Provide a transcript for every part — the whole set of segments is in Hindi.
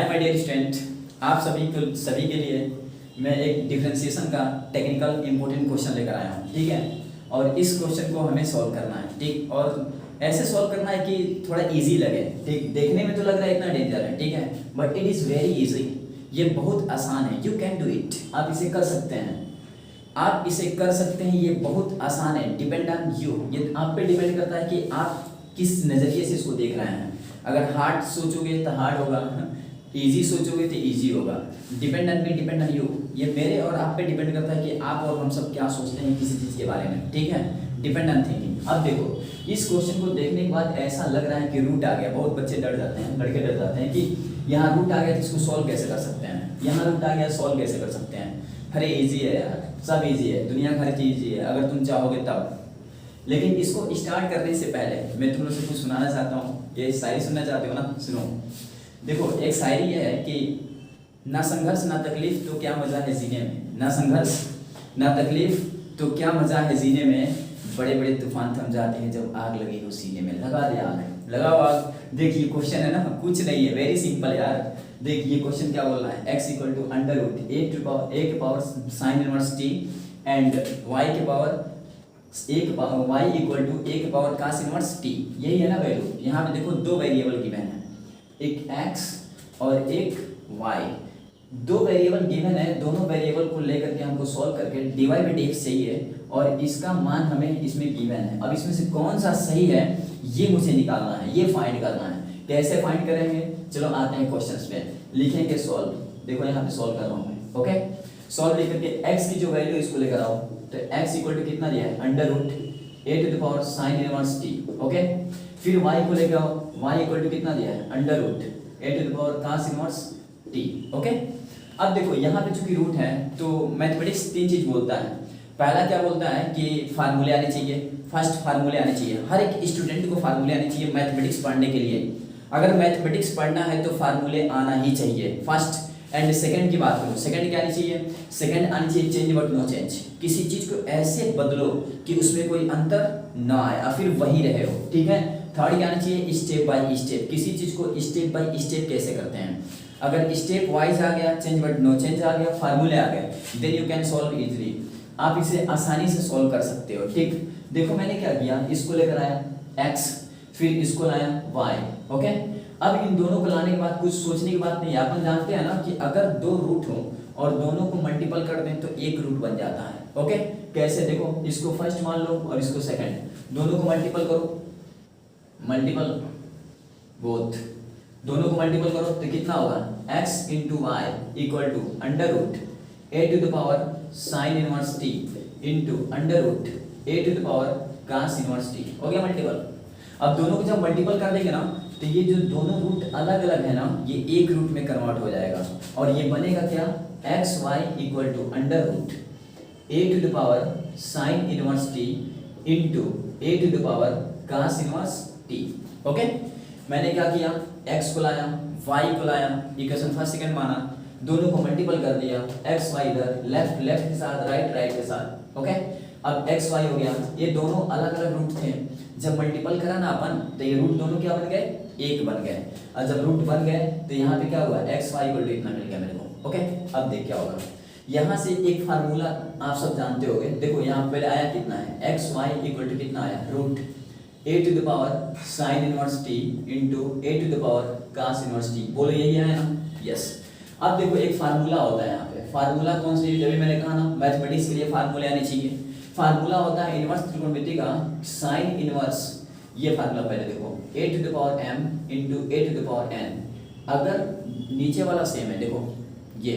हाय माय डियर स्टूडेंट, आप सभी के लिए मैं एक डिफरेंशिएशन का टेक्निकल इंपॉर्टेंट क्वेश्चन लेकर आया हूँ। ठीक है, और इस क्वेश्चन को हमें सॉल्व करना है। ठीक, और ऐसे सॉल्व करना है कि थोड़ा इजी लगे। ठीक, देखने में तो लग रहा है इतना डेंजर है, ठीक है, but it is very easy. ये बहुत आसान है, यू कैन डू इट। आप इसे कर सकते हैं, आप इसे कर सकते हैं। ये बहुत आसान है, डिपेंड ऑन यू। ये आप पे डिपेंड करता है कि आप किस नज़रिए से इसको देख रहे हैं। अगर हार्ड सोचोगे तो हार्ड होगा, इजी सोचोगे तो इजी होगा। Depend on me, depend on you. ये मेरे और आप पे डिपेंड करता है कि आप और हम सब क्या सोचते हैं किसी चीज़ के बारे में। ठीक है, डिपेंड ऑन थिंकिंग। अब देखो, इस क्वेश्चन को देखने के बाद ऐसा लग रहा है कि रूट आ गया। बहुत बच्चे डर जाते हैं, लड़के डर जाते हैं कि यहाँ रूट आ गया तो इसको सॉल्व कैसे कर सकते हैं, यहाँ रूट आ गया सॉल्व कैसे कर सकते हैं। अरे ईजी है यार, सब ईजी है, दुनिया का हर चीज़ ईजी है अगर तुम चाहोगे तब। लेकिन इसको स्टार्ट करने से पहले मैं तुम लोग से कुछ सुनाना चाहता हूँ। ये शायरी सुनना चाहते हो ना, सुनो। देखो, एक शायरी है कि ना संघर्ष ना तकलीफ तो क्या मज़ा है जीने में, ना संघर्ष ना तकलीफ तो क्या मज़ा है जीने में, बड़े बड़े तूफान थम जाते हैं जब आग लगी हो सीने में। लगा दे आग, लगाओ आग। देखिए क्वेश्चन है ना, कुछ नहीं है, वेरी सिंपल यार। देखिए क्वेश्चन क्या बोल रहा है, x equal to under root a के power sine inverse t and y के power y equal to a के पावर कास इनवर्स टी। यही है ना वैल्यू। यहाँ पे देखो दो वेरिएबल गिवन है, एक x और एक y। दो वेरिएबल गिवन है, दोनों वेरिएबल को लेकर के हमको सॉल्व करके dy बाई dx चाहिए और इसका मान हमें इसमें गिवन है। अब इसमें से कौन सा सही है ये मुझे निकालना है, ये फाइंड करना है। कैसे फाइंड करेंगे, चलो आते हैं क्वेश्चंस पे। लिखेंगे सॉल्व। देखो यहाँ पे सॉल्व कर रहा हूँ मैं। ओके, सॉल्व लिख करके x की जो वैल्यू इसको लेकर आओ, तो x इक्वल टू कितना दिया है, under root a to the power sine inverse t. Okay, फिर y को लेकर आओ, y इक्वल टू कितना दिया है, under root a to the power cos inverse t. Okay, अब देखो यहाँ पे चूंकि रूट है तो मैथमेटिक्स तीन चीज बोलता है। पहला क्या बोलता है कि फार्मूले आने चाहिए, फर्स्ट फार्मूले आने चाहिए। हर एक स्टूडेंट को फार्मूले आने चाहिए मैथमेटिक्स पढ़ने के लिए। अगर मैथमेटिक्स पढ़ना है तो फार्मूले आना ही चाहिए, फर्स्ट। एंड सेकंड की बात करूँ, सेकंड क्या आनी चाहिए, सेकंड आनी चाहिए चेंज बट नो चेंज। किसी चीज को ऐसे बदलो कि उसमें कोई अंतर ना आए और फिर वही रहे हो। ठीक है, थर्ड क्या आना चाहिए, स्टेप बाय स्टेप। किसी चीज को स्टेप बाय स्टेप कैसे करते हैं। अगर स्टेप वाइज आ गया, चेंज बट नो चेंज आ गया, फार्मूले आ गए, then you can solve easily. आप इसे आसानी से सॉल्व कर सकते हो। ठीक, देखो मैंने क्या किया, इसको लेकर आया x, फिर इसको लाया y। ओके, अब इन दोनों को लाने के बाद कुछ सोचने की बात नहीं है। अपन जानते हैं ना कि अगर दो रूट हो और दोनों को मल्टीपल कर दें तो एक रूट बन जाता है। ओके, कैसे, देखो इसको फर्स्ट मान लो और इसको सेकंड, दोनों को मल्टीपल करो, मल्टीपल बोथ, दोनों को मल्टीपल करो तो कितना होगा, x into y equal to under root a to the power sine inverse t into under root a to the power cos inverse t. हो गया मल्टीपल। अब दोनों को जब मल्टीपल कर देंगे ना तो ये जो दोनों रूट अलग अलग है ना, ये एक रूट में कन्वर्ट हो जाएगा और ये बनेगा क्या, x y equal to under root a to the power sine inverse t into a to the power cos inverse t. Okay, मैंने क्या किया, x को लाया, y को लाया, इक्वेशन फर्स्ट सेकंड माना, दोनों को मल्टीपल कर दिया, x y इधर, लेफ्ट लेफ्ट के साथ, राइट राइट के साथ। ओके, अब x y हो गया। ये दोनों अलग अलग रूट थे, जब मल्टीपल करा ना अपन तो ये रूट दोनों क्या बन गए, एक बन गए। और जब रूट बन गए तो यहाँ पे क्या हुआ, x y इक्वल टू इतना मिल गया मेरे को। ओके, अब देख क्या होगा, यहाँ से एक फार्मूला आप सब जानते होंगे। देखो यहाँ पहले आया कितना है, एक्स वाई इक्वल टू कितना आया, root a to the power sine inverse t into a to the power cos inverse t. बोलो यही है ना, यस। अब देखो एक फार्मूला होता है यहाँ पे, फार्मूला कौन सी, जब मैंने कहा ना मैथमेटिक्स के लिए फार्मूले आने चाहिए। फार्मूला होता है इनवर्स त्रिकोणमिति का साइन इनवर्स। ये फार्मूला पहले देखो, a to the power m into a to the power n. अगर नीचे वाला सेम है, देखो ये,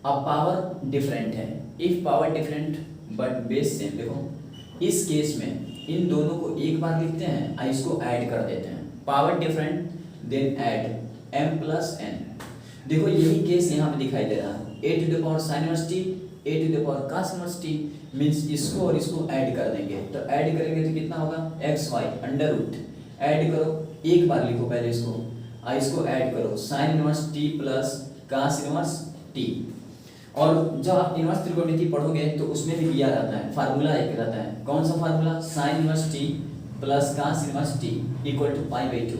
अब पावर डिफरेंट है, if power different but base same. देखो इस केस में इन दोनों को एक बार लिखते हैं और इसको ऐड कर देते हैं, power different then add m plus n। देखो यही केस यहाँ पे दिखाई दे रहा है, a to the power sine inverse t a to the power cos inverse t, means इसको और इसको ऐड कर देंगे। तो ऐड करेंगे तो कितना होगा, x y under root, add करो, एक बार लिखो पहले इसको और इसको ऐड करो, sign inverse t plus cos inverse t। और जब आप इनवर्स त्रिकोणमिति पढ़ोगे तो उसमें भी किया जाता है, फार्मूला एक रहता है, कौन सा formula, sine inverse t plus cos inverse t equal to pi by 2।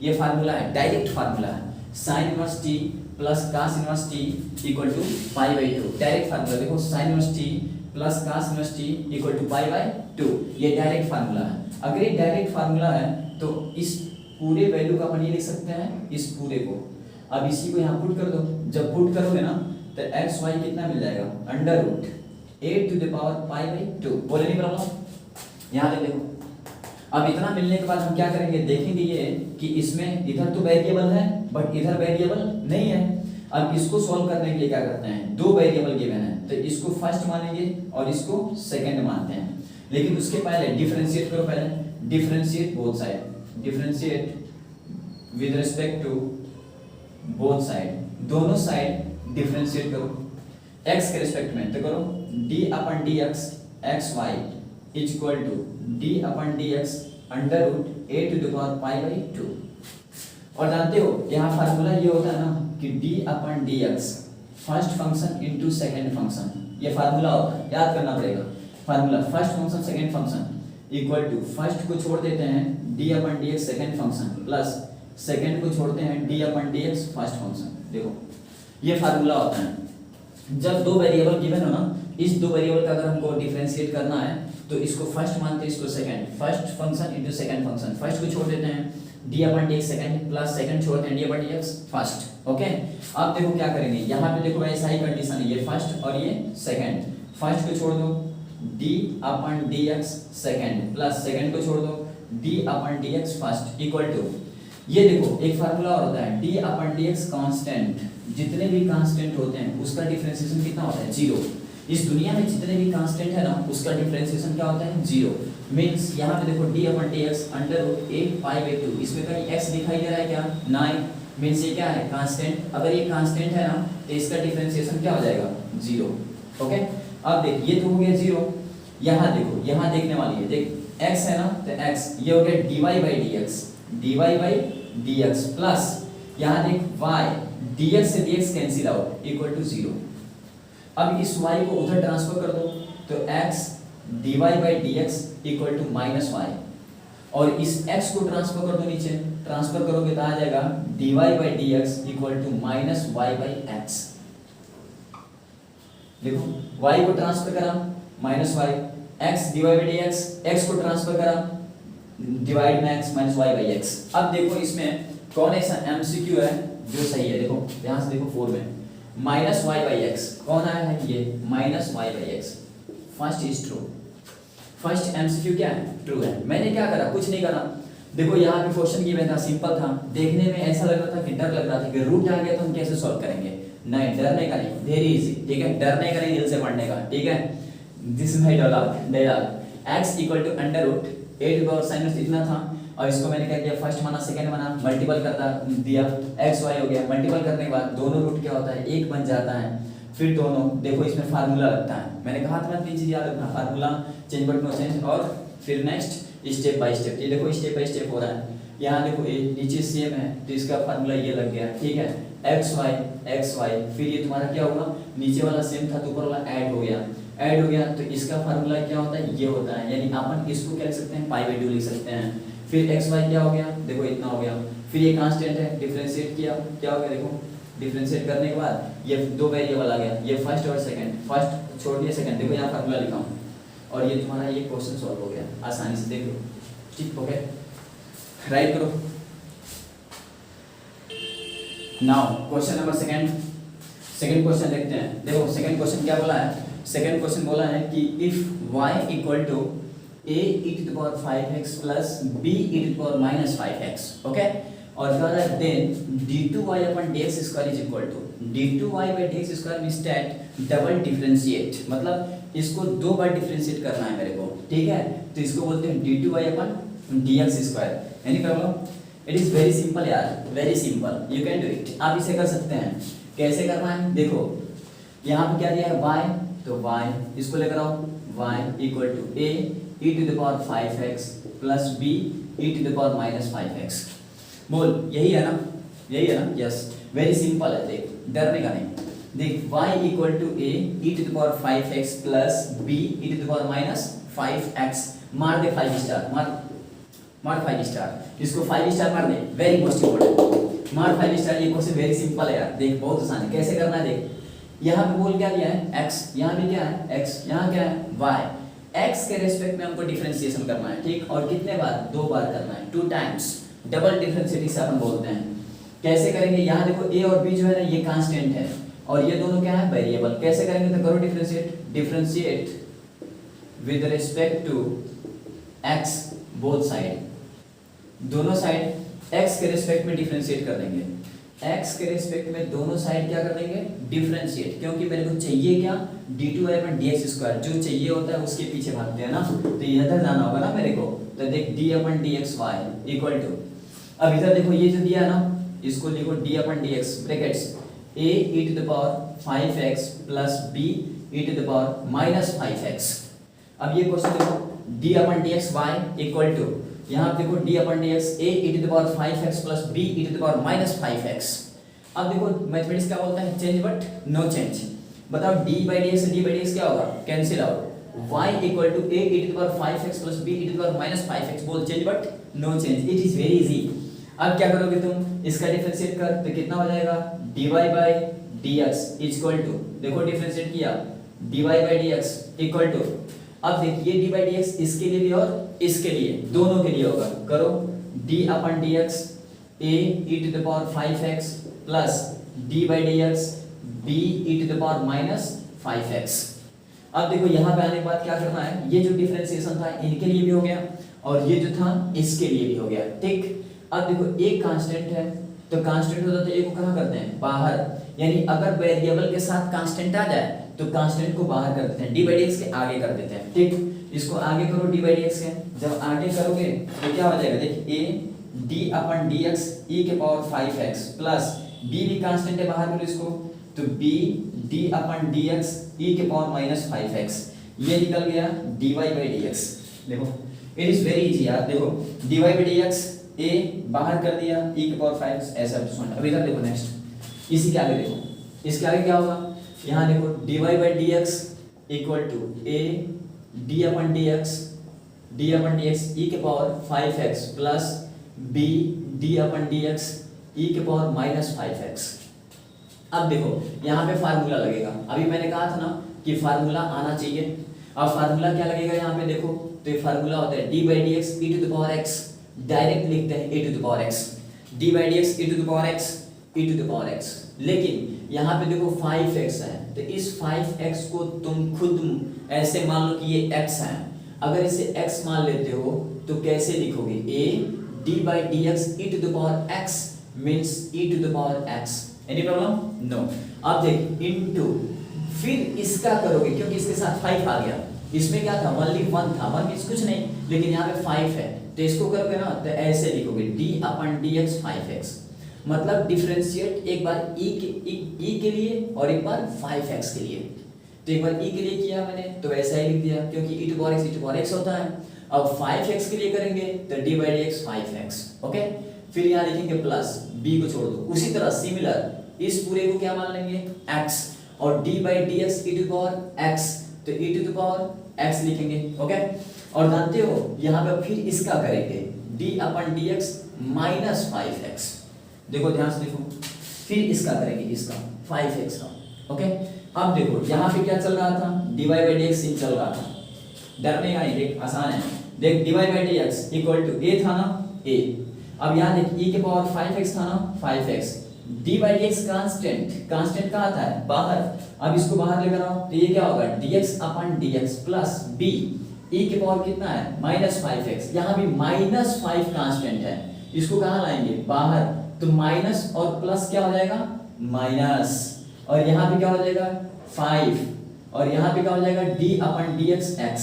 ये फार्मूला है, डायरेक्ट फार्मूला है। Sine inverse t plus cos inverse t equal to pi by two. Direct formula देखो, sine inverse t plus cos inverse t equal to pi by two, ये डायरेक्ट फार्मूला है। अगर ये डायरेक्ट फार्मूला है तो इस पूरे वैल्यू का अपन ये लिख सकते हैं, इस पूरे को। अब इसी को यहाँ पुट कर दो, जब पुट करोगे ना तो एक्स वाई कितना मिल जाएगा, under root 8 to the power pi by two. बोले नहीं प्रॉब्लम, यहाँ पे देखो। अब इतना मिलने के बाद हम क्या करेंगे, देखेंगे ये कि इसमें इधर तो वेरिएबल है बट इधर वेरिएबल नहीं है। अब इसको सॉल्व करने के लिए क्या करते हैं, दो वेरिएबल गिवन है तो इसको फर्स्ट मानेंगे और इसको सेकंड मानते हैं। लेकिन उसके पहले डिफरेंशिएट करो, पहले differentiate both side, differentiate with respect to both side, दोनों साइड डिफरेंशिएट करो। x के रिस्पेक्ट में तो करो d upon dx x y is equal to d upon dx under root a to the power pi by two. और जानते हो यहाँ फार्मूला ये होता है ना कि d upon dx first function into second function, ये फार्मूला होता है, याद करना पड़ेगा। Formula first function second function equal to first को छोड़ देते हैं d upon dx second function plus second को छोड़ते हैं d upon dx first function. देखो ये फार्मूला होता है। जब दो वेरिएबल गिवन हो ना, इस दो वेरिएबल का अगर हमको डिफरेंशिएट करना है तो इसको फर्स्ट मानते हैं, इसको second, first function into second function. First को छोड़ देते हैं d upon dx second plus second छोड़ते हैं d upon dx first. Okay, अब देखो क्या करेंगे, यहाँ पे देखो ऐसा ही कंडीशन है, ये फर्स्ट और ये सेकंड। फर्स्ट को छोड़ दो d upon dx second plus second को छोड़ दो d upon dx first equal to, ये देखो एक फार्मूला और होता है d अपन dx कांस्टेंट, जितने भी कांस्टेंट होते हैं उसका डिफरेंशिएशन कितना होता है, जीरो। इस दुनिया में जितने भी कांस्टेंट है ना उसका डिफरेंशिएशन क्या होता है, जीरो। मींस यहाँ पे देखो d upon dx under root 8 pi by 2, इसमें कहीं x दिखाई दे रहा है क्या, नहीं। मींस ये क्या है, कांस्टेंट। अगर ये कांस्टेंट है ना तो इसका डिफरेंशिएशन क्या हो जाएगा, जीरो। ओके, अब देख ये तो हो गया जीरो। यहाँ देखो, यहाँ देखने वाली है, देख x है ना तो x, ये हो गया dy by dx, dy by dx plus यहाँ देख y, dx से dx cancel out equal to zero. अब इस y को उधर ट्रांसफर कर दो तो x dy by dx equal to minus y, और इस x को ट्रांसफर कर दो नीचे, ट्रांसफर करोगे तो आ जाएगा dy by dx equal to minus y by x। देखो y को ट्रांसफर करा minus y, x dy by dx, x को ट्रांसफर करा डिवाइड में x minus y by x। अब देखो इसमें कौन ऐसा MCQ है जो सही है, देखो ध्यान से देखो 4 में माइनस y बाई x कौन आया है, ये minus y by x, first is true. First MCQ क्या है, ट्रू है। मैंने क्या करा, कुछ नहीं करा। देखो यहाँ पे क्वेश्चन गिवन था, सिंपल था, देखने में ऐसा लग रहा था कि डर लग रहा था कि रूट आ गया तो हम कैसे सॉल्व करेंगे। नहीं, डरने का नहीं, वेरी इजी, ठीक है, डरने का नहीं, दिल से पढ़ने का, ठीक है। This is my dialogue, x equal to under root 8 power sine इतना था, और इसको मैंने क्या किया, फर्स्ट माना सेकंड माना, मल्टीपल करता दिया, x y हो गया। मल्टीपल करने के बाद दोनों रूट क्या होता है, एक बन जाता है। फिर दोनों देखो इसमें फार्मूला लगता है, मैंने कहा था ना 3 चीज याद रखना, formula, change but no change, और फिर नेक्स्ट स्टेप बाय स्टेप। ये देखो स्टेप बाय स्टेप हो रहा है। यहाँ देखो ये नीचे सेम है तो इसका फार्मूला ये लग गया, ठीक है, x y, फिर ये तुम्हारा क्या होगा, नीचे वाला सेम था तो ऊपर वाला ऐड हो गया, ऐड हो गया तो इसका फार्मूला क्या होता है, ये होता है। यानी अपन इसको क्या लिख सकते हैं, पाई बाई 2 लिख सकते हैं। फिर x y क्या हो गया, देखो इतना हो गया। फिर ये कांस्टेंट है, डिफरेंशिएट किया, क्या हो गया, देखो डिफरेंशिएट करने के बाद ये दो वेरिएबल आ गया, ये फर्स्ट और सेकंड, फर्स्ट छोड़ दिया सेकंड, देखो यहाँ फार्मूला लिखा हूँ, और ये तुम्हारा ये क्वेश्चन सॉल्व हो गया आसानी से, देख लो, ठीक हो गया। राइट करो। Now question number second question देखते हैं। देखो सेकंड क्वेश्चन क्या बोला है, सेकंड क्वेश्चन बोला है कि if y equal to a e to the power 5x plus b e to the power minus 5x, okay, और फिर then d2y upon dx square is equal to d2y by dx square means that double differentiate, मतलब इसको दो बार डिफरेंशिएट करना है मेरे को, ठीक है, तो इसको बोलते हैं d2y upon dx square। Any problem? It is very simple यार, very simple, you can do it. आप इसे कर सकते हैं। कैसे करना है, देखो यहाँ पे क्या दिया है y, तो y इसको लेकर आओ, y equal to a e to the power 5x plus b e to the power minus 5x। बोल यही है ना, यही है ना, यस, वेरी सिंपल है, देख डरने का नहीं। देख y equal to a e to the power 5x plus b e to the power minus 5x, मार दे 5 स्टार, मार 5 स्टार, इसको 5 स्टार मार दे, वेरी मोस्ट इंपोर्टेंट। मार 5 स्टार। ये क्वेश्चन वेरी सिंपल है यार, देख बहुत आसान है। कैसे करना है देख, यहाँ पे बोल क्या दिया है x, यहाँ भी क्या है x, यहाँ क्या है y। x के रेस्पेक्ट में हमको डिफरेंशिएशन करना है, ठीक। और कितने बार, 2 बार करना है, 2 टाइम्स। डबल डिफरेंशिएटिंग से अपन बोलते हैं। कैसे करेंगे, यहाँ देखो a और b जो है ना ये कांस्टेंट है और ये दोनों क्या है वेरिएबल। कैसे करेंगे तो करो differentiate with respect to x both side, दोनों साइड x के रिस्पेक्ट में डिफरेंशिएट कर देंगे। x के रिस्पेक्ट में दोनों साइड क्या कर देंगे डिफरेंशिएट, क्योंकि मेरे को चाहिए क्या d/dx², जो चाहिए होता है उसके पीछे भागते हैं ना, तो इधर जाना होगा ना मेरे को। तो देख d/dxy इक्वल टू, अब इधर देखो ये जो दिया है ना इसको लिखो d/dx brackets a e⁵x plus b e⁻⁻5x। अब ये क्वेश्चन देखो d/dxy इक्वल टू, यहाँ पे देखो d/dx a e⁵x plus b e⁻⁵x। अब देखो मैथमेटिक्स क्या बोलता है, चेंज बट नो चेंज। बताओ d/dx से d/dx क्या होगा, cancel out. y equal to a e⁵x plus b e⁻⁻5x, बोल change but no change. It is very easy. अब क्या करोगे तुम, इसका डिफरेंशिएट कर तो कितना हो जाएगा dy/dx इक्वल टू, देखो डिफरेंशिएट किया dy/dx इक्वल टू, अब देखिए d/dx इसके लिए भी और इसके लिए, दोनों के लिए होगा। करो d/dx a e⁵x plus d/dx b e⁻⁻5x। अब देखो यहाँ पे आने के बाद क्या करना है, ये जो डिफरेंशिएशन था इनके लिए भी हो गया और ये जो था इसके लिए भी हो गया, ठीक। अब देखो एक कांस्टेंट है तो कांस्टेंट होता है तो एक को कहाँ करते हैं बाहर, यानी अगर वेरिएबल के साथ कांस्टेंट आ जाए तो कांस्टेंट को बाहर कर देते हैं, d/dx के आगे कर देते हैं, ठीक। इसको आगे करो d/dx के, जब आगे करोगे तो क्या हो जाएगा, देख a d/dx e⁵x plus b भी कांस्टेंट है, बाहर करो इसको तो b d/dx e⁻⁻5x, ये निकल गया dy/dx। देखो इट इज वेरी इजी यार, देखो dy/dx a बाहर कर दिया e⁵x ऐसा सुन। अब इधर देखो नेक्स्ट, इसी के आगे देखो, इसके आगे क्या होगा, यहाँ देखो dy/dx equal to a d/dx e⁵5x plus b d/dx e⁻�5x। अब देखो यहाँ पे फार्मूला लगेगा, अभी मैंने कहा था ना कि फार्मूला आना चाहिए। अब फार्मूला क्या लगेगा यहाँ पे देखो, तो ये फार्मूला होता है d/dx e⁻x, डायरेक्ट लिखते हैं e⁻x, d/dx e⁻x, लेकिन यहाँ पे देखो 5x है तो इस 5x को तुम खुद ऐसे मान लो कि ये x है। अगर इसे x मान लेते हो तो कैसे लिखोगे, a d/dx e⁻x means e⁻x, any problem no. अब देख इनटू, फिर इसका करोगे क्योंकि इसके साथ 5 आ गया, इसमें क्या था ओनली 1 था, 1 मींस कुछ नहीं, लेकिन यहाँ पे 5 है तो इसको करोगे ना तो ऐसे लिखोगे d/dx 5x, मतलब डिफरेंशिएट एक बार e के लिए और एक बार 5x के लिए। तो एक बार e के लिए किया मैंने तो वैसा ही लिख दिया क्योंकि e⁻x होता है। अब 5x के लिए करेंगे तो d/dx 5x, ओके। फिर यहाँ लिखेंगे प्लस, b को छोड़ दो, उसी तरह सिमिलर इस पूरे को क्या मान लेंगे x, और d/dx e⁻x तो e⁻x लिखेंगे, ओके। और जानते हो यहाँ पे फिर इसका करेंगे d/dx -5x, देखो ध्यान से देखो, फिर इसका करेंगे इसका 5x का, ओके। अब देखो यहाँ पे क्या चल रहा था, dy/dx sin चल रहा था, डरने का नहीं, देख आसान है, देख dy/dx इक्वल टू a था ना a, अब यहाँ देख e⁻5x था ना 5x, d/dx कांस्टेंट कहाँ था बाहर, अब इसको बाहर लेकर आओ तो ये क्या होगा dx/dx प्लस b e⁻ कितना है -5x, यहाँ भी -5 कांस्टेंट है, इसको कहाँ लाएंगे बाहर, तो माइनस और प्लस क्या हो जाएगा माइनस, और यहाँ पे क्या हो जाएगा 5, और यहाँ पे क्या हो जाएगा d/dx x,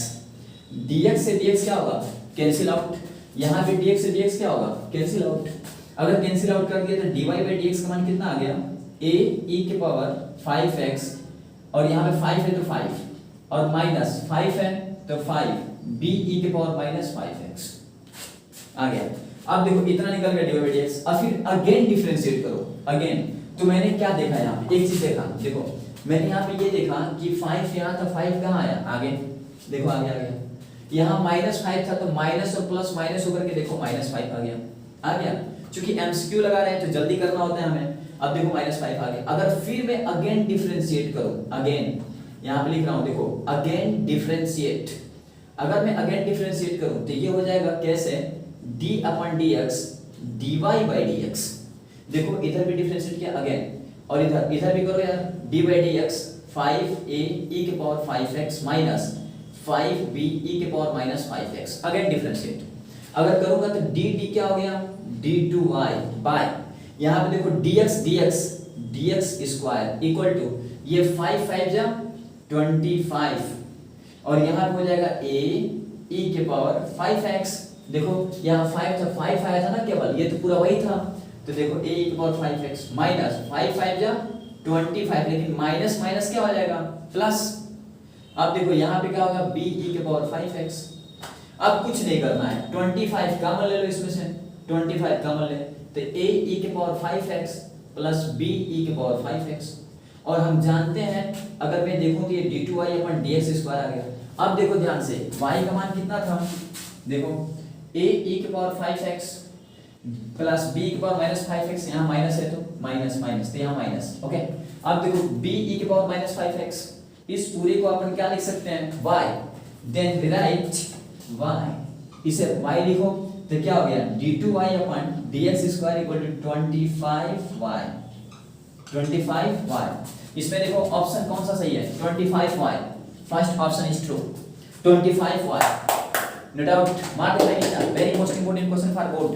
dx से dx क्या होगा कैंसिल आउट, यहाँ पे dx से dx क्या होगा कैंसिल आउट। अगर कैंसिल आउट कर दिया तो dy/dx का मान कितना आ गया a e⁻5x, और यहाँ पे 5 है तो 5 और माइनस 5 है तो 5 b e⁻⁻5x आ गया। अब देखो इतना निकल गया dy/dx। अब फिर अगेन डिफरेंशिएट करो अगेन, तो मैंने क्या देखा यहाँ पे, एक चीज देखा, देखो मैंने यहाँ पे ये देखा कि 5 यहाँ था, 5 कहाँ आया आगे, देखो आगे आ गया, यहाँ -5 था तो माइनस और प्लस माइनस होकर के देखो -5 आ गया, क्योंकि एमसीक्यू लगा रहे हैं तो जल्दी करना होता है हमें। अब देखो -5 आ गया। अगर फिर मैं अगेन डिफरेंशिएट करूं, अगेन यहां पे लिख रहा हूं, देखो अगेन डिफरेंशिएट, अगर मैं अगेन डिफरेंशिएट करूं तो ये हो जाएगा कैसे, d/dx dy/dx। देखो इधर भी डिफरेंशिएट किया अगेन, और इधर भी करो यार, d/dx 5a e के power 5x minus 5b e के पावर -5x, अगेन डिफरेंशिएट। अगर करूंगा तो dt क्या हो गया, d2y बाय, यहाँ पे देखो dx स्क्वायर इक्वल टू ये 5 5 जा 25, और यहाँ पे हो जाएगा a e के पावर 5x। देखो यहाँ 5 था, 5 आया था ना केवल, ये तो पूरा वही था, तो देखो a e के पावर 5x माइनस 5 5 जा 25, लेकिन माइनस माइनस क्या हो जाएगा प्लस। अब देखो यहाँ पे क्या होगा, b e के पावर 5x। अब कुछ नहीं करना है, 25 कॉमन ले लो इसमें से, 25 कॉमन ले तो a e के power 5x plus b e के पावर 5x। और हम जानते हैं अगर मैं देखूं तो ये d2y/dx स्क्वायर आ गया। अब देखो ध्यान से y का मान कितना था, देखो a e के पावर 5x प्लस b के पावर -5x, यहाँ माइनस है तो माइनस माइनस, तो यहाँ माइनस, ओके। अब देखो b e के पावर -5x, इस पूरे को अपन क्या लिख सकते हैं y, देन राइट y, इसे y लिखो तो क्या हो गया, d2y/dx square equal to 25y। इसमें देखो ऑप्शन कौन सा सही है, 25y, first option is true, 25y, no doubt, mark the line, very most important question for board.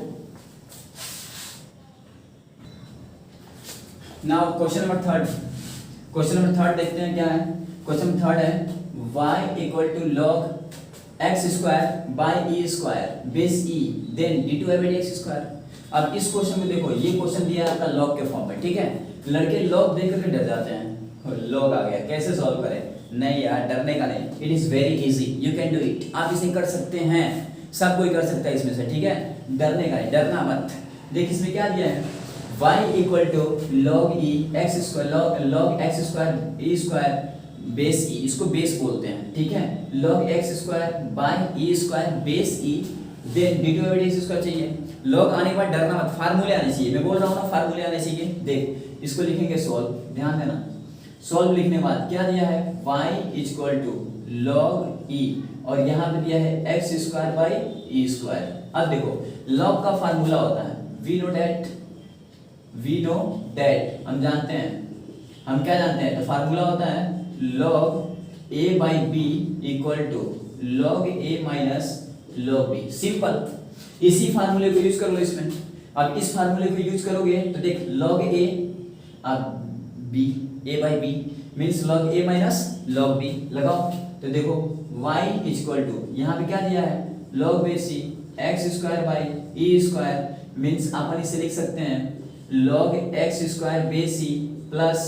Now question number third देखते हैं क्या है। क्वेश्चन नंबर थर्ड है y equal to log x square by e square base e then d2y/dx square. अब इस क्वेश्चन में देखो, ये क्वेश्चन दिया है आपका लॉग के फॉर्म में, ठीक है। लड़के लॉग देख करके डर जाते हैं, लॉग आ गया कैसे सॉल्व करें, नहीं यार डरने का नहीं, it is very easy, you can do it, आप इसे कर सकते हैं, सब कोई कर सकता है इसमें से, ठीक है, डरने का नहीं, डरना मत। देख इसमें क्या दिया है, y equal to log e x square log x square e square base e, इसको बेस बोलते हैं, ठीक है, log x square by e square base e then d2y/dx square चाहिए। log आने के बाद डरना मत, फार्मूले आने चाहिए, मैं बोल रहा हूँ ना फार्मूले आने चाहिए। देख इसको लिखेंगे सॉल्व, ध्यान देना, सॉल्व लिखने के बाद क्या दिया है, y equal to log e, और यहाँ पे दिया है x square by e square. अब देखो log का फार्मूला होता है वी नो डेट, हम जानते हैं, हम क्या जानते हैं, तो फार्मूला होता है log a by b equal to log a minus log b, simple. इसी फार्मूले को यूज कर लो इसमें। अब इस फार्मूले को यूज करोगे तो देख log a, अब b, a by b means log a minus log b लगाओ, तो देखो y इक्वल टू यहाँ पे क्या दिया है, log base c x square by e square, means अपन इसे लिख सकते हैं log x square base c plus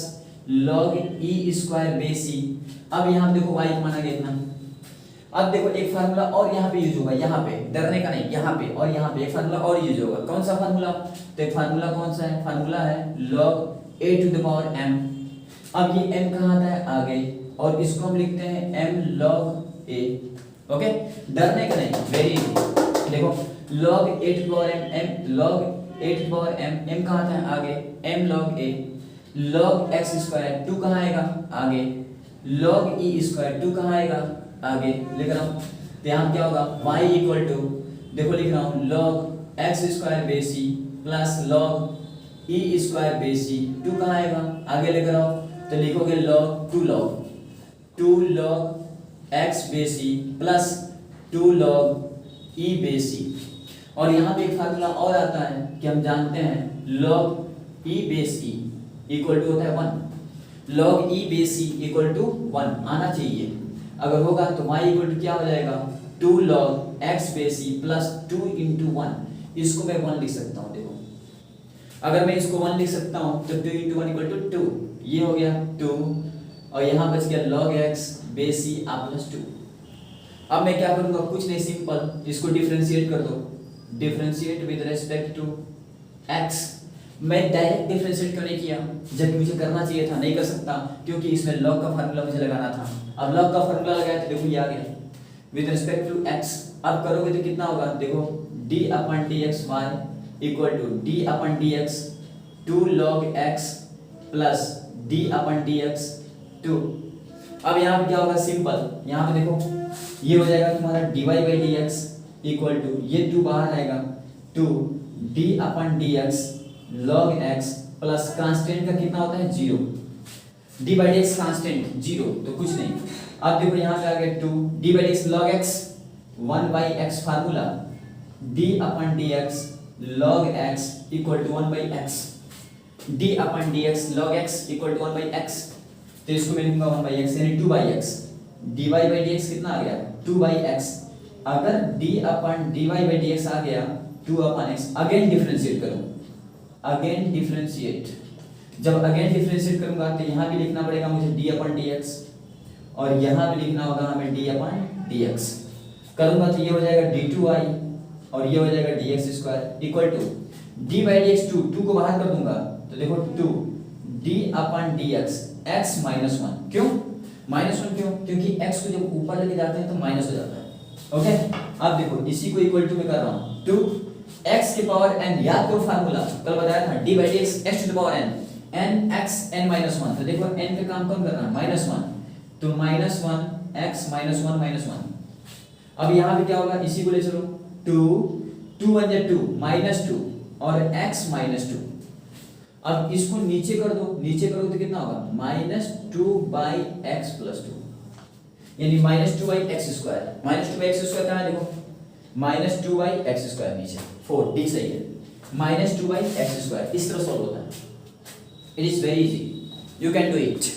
log e square base c। अब यहाँ देखो y का मान आ गया इतना। अब देखो एक फार्मूला और यहाँ पे यूज होगा, यहाँ पे डरने का नहीं, यहाँ पे और यहाँ पे एक फार्मूला और यूज होगा। कौन सा फार्मूला, तो एक फार्मूला कौन सा है, फार्मूला है log a to the power m। अब ये m कहाँ आता है, आगे, और इसको हम लिखते हैं m log a, ओके, डरने का नहीं, वेरी इजी। देखो log a to power m log a to power m कहाँ आता है, आगे, m log a, log x square 2 कहाँ आएगा, आगे, log e स्क्वायर 2 कहाँ आएगा, आगे, लिख रहा हूँ, तो यहाँ क्या होगा, y इक्वल टू, देखो लिख रहा हूँ log x square base c plus log e square base c, 2 कहाँ आएगा, आगे लिख रहा हूँ, तो लिखोगे two log x base c plus 2 log e base c। और यहाँ पे एक फार्मूला और आता है कि हम जानते हैं log e base e equal to होता है 1, log e base c equal to 1 आना चाहिए। अगर होगा तो y इक्वल टू क्या हो जाएगा, 2 log x base c plus 2 into 1, इसको मैं 1 लिख सकता हूँ। देखो अगर मैं इसको 1 लिख सकता हूँ तो 2 इंटू 1 इक्वल टू 2, ये हो गया 2, और यहाँ बच गया log x base c plus 2। अब मैं क्या करूँगा, कुछ नहीं, सिंपल, इसको डिफरेंशिएट कर दो, differentiate with respect to x। मैं डायरेक्ट डिफरेंशिएट क्यों नहीं किया, जब मुझे करना चाहिए था, नहीं कर सकता क्योंकि इसमें log का फार्मूला मुझे लगाना था। अब log का फार्मूला लगाया तो देखो ये आ गया विद रिस्पेक्ट टू x। अब करोगे तो कितना होगा, देखो d/dx y equal to d upon d x 2 log x plus d upon d x 2। अब यहाँ पे क्या होगा, सिंपल, यहाँ पे देखो ये हो जाएगा तुम्हारा dy by d x equal to ये 2 बाहर आएगा 2 d upon d x log x plus constant का कितना होता है 0, d by d x constant 0 तो कुछ नहीं। अब देखो यहाँ पे आ गया 2 d by d x log x 1 by x formula d upon d x log x equal to 1 by x, d upon d x log x equal to 1 by x, तो इसको मैं लिखूंगा 1 बाई एक्स यानी 2 by x, d y by d x कितना आ गया 2 बाई एक्स। अगर d upon d y by d x आ गया 2 अपन एक्स, अगेन डिफरेंशिएट करूं, अगेन डिफरेंशिएट, जब अगेन डिफरेंशिएट करूंगा तो यहाँ भी लिखना पड़ेगा मुझे डी अपन डी एक्स और यहाँ भी लिखना होगा हमें डी अपन डी एक्स। करूंगा तो ये हो जाएगा डी टू आई और ये हो जाएगा d x square equal to d by d x 2 को बाहर कर दूंगा तो देखो 2 d upon d x x minus 1, क्यों माइनस 1 क्यों, क्योंकि x को जब ऊपर लेके जाते हैं तो माइनस हो जाता है। ओके अब देखो इसी को इक्वल टू में कर रहा हूं 2 x की पावर n, याद करो फार्मूला कल बताया था d by d x x to the power n n x n minus 1, तो देखो n पे काम कौन कर रहा है माइनस 1, तो माइनस 1 x माइनस 1 माइनस 1। अब यहाँ पे क्या होगा, इसी को ले चलो 2 1 या 2 माइनस 2 और x माइनस 2। अब इसको नीचे कर दो, नीचे करो तो कितना होगा माइनस 2 बाई एक्स प्लस 2 यानी minus 2 by x square, minus 2 by x square कहाँ है देखो माइनस 2 बाई एक्स स्क्वायर नीचे 4 डी सही है, माइनस 2 बाई एक्स स्क्वायर इस तरह सॉल्व होता है। It is very easy, you can do it.